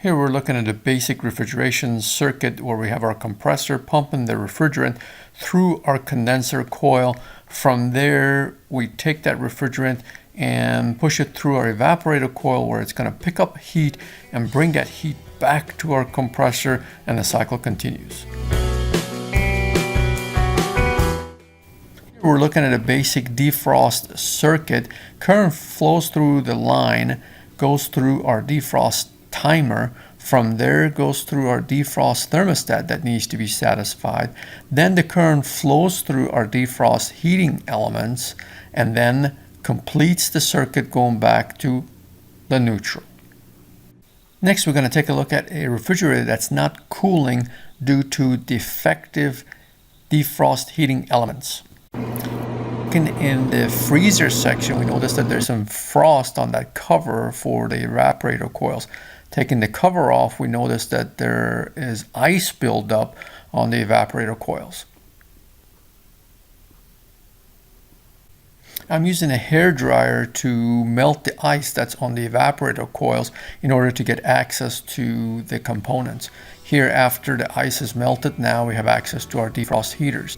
Here we're looking at a basic refrigeration circuit where we have our compressor pumping the refrigerant through our condenser coil. From there, we take that refrigerant and push it through our evaporator coil where it's going to pick up heat and bring that heat back to our compressor, and the cycle continues. We're looking at a basic defrost circuit. Current flows through the line, goes through our defrost timer. From there goes through our defrost thermostat that needs to be satisfied. Then the current flows through our defrost heating elements and then completes the circuit going back to the neutral. Next, we're going to take a look at a refrigerator that's not cooling due to defective defrost heating elements. In the freezer section, we notice that there's some frost on that cover for the evaporator coils. Taking the cover off, we notice that there is ice buildup on the evaporator coils. I'm using a hair dryer to melt the ice that's on the evaporator coils in order to get access to the components. Here, after the ice is melted, now we have access to our defrost heaters.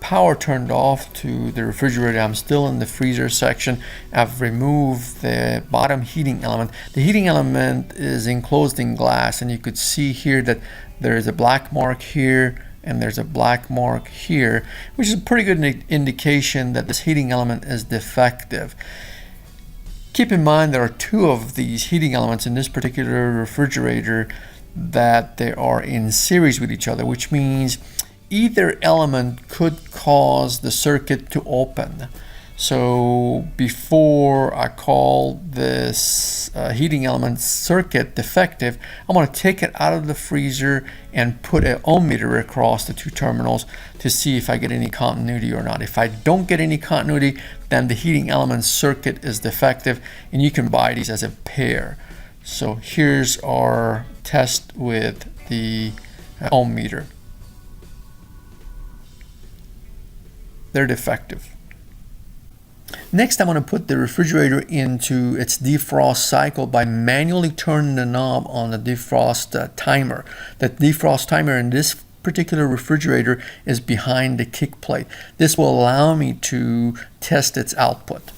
Power turned off to the refrigerator. I'm still in the freezer section. I've removed the bottom heating element. The heating element is enclosed in glass, and you could see here that there is a black mark here and there's a black mark here, which is a pretty good indication that this heating element is defective. Keep in mind there are two of these heating elements in this particular refrigerator that they are in series with each other, which means either element could cause the circuit to open. So before I call this heating element circuit defective, I'm going to take it out of the freezer and put an ohm meter across the two terminals to see if I get any continuity or not. If I don't get any continuity, then the heating element circuit is defective, and you can buy these as a pair. So here's our test with the ohm meter. They're defective. Next, I'm going to put the refrigerator into its defrost cycle by manually turning the knob on the defrost timer. The defrost timer in this particular refrigerator is behind the kick plate. This will allow me to test its output.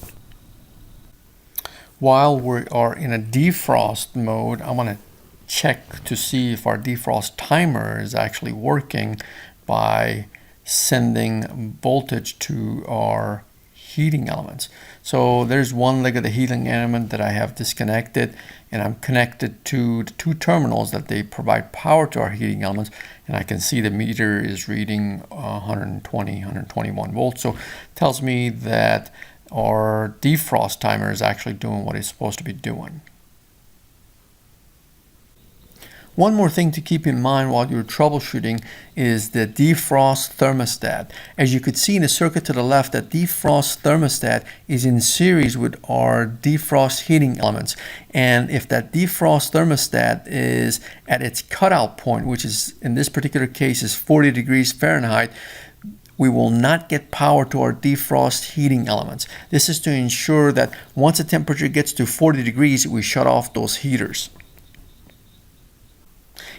While we are in a defrost mode, I'm going to check to see if our defrost timer is actually working by sending voltage to our heating elements. So there's one leg of the heating element that I have disconnected, and I'm connected to the two terminals that they provide power to our heating elements, and I can see the meter is reading 121 volts. So it tells me that our defrost timer is actually doing what it's supposed to be doing. One more thing to keep in mind while you're troubleshooting is the defrost thermostat. As you could see in the circuit to the left, that defrost thermostat is in series with our defrost heating elements. And if that defrost thermostat is at its cutout point, which is in this particular case is 40 degrees Fahrenheit, we will not get power to our defrost heating elements. This is to ensure that once the temperature gets to 40 degrees, we shut off those heaters.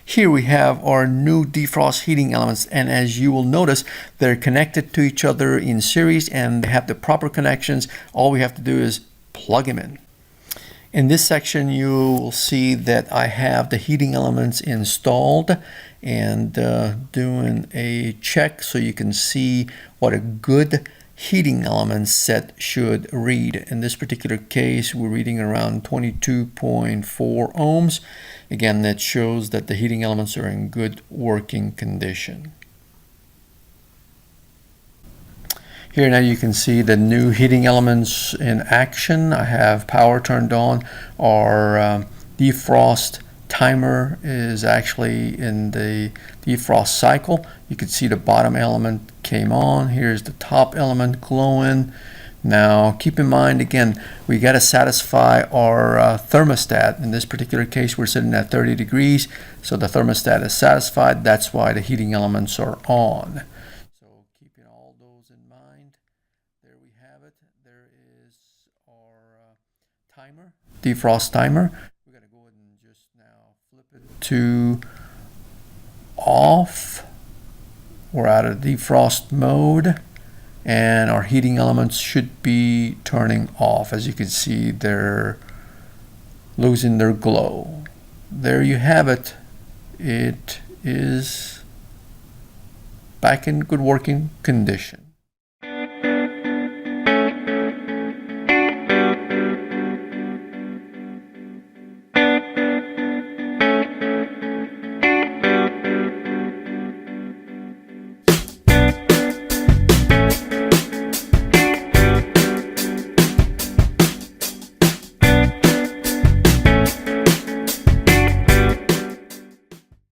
Here we have our new defrost heating elements, and as you will notice, they're connected to each other in series and they have the proper connections. All we have to do is plug them in. In this section, you will see that I have the heating elements installed and doing a check so you can see what a good heating element set should read. In this particular case, we're reading around 22.4 ohms. Again, that shows that the heating elements are in good working condition. Here now you can see the new heating elements in action. I have power turned on. Our defrost timer is actually in the defrost cycle. You can see the bottom element came on. Here's the top element glowing. Now keep in mind, again, we got to satisfy our thermostat. In this particular case, we're sitting at 30 degrees, so the thermostat is satisfied. That's why the heating elements are on. So keeping all those in mind, there we have it. There is our timer, defrost timer. We're going to to off. We're out of defrost mode, and our heating elements should be turning off. As you can see, they're losing their glow. There you have it. It is back in good working condition.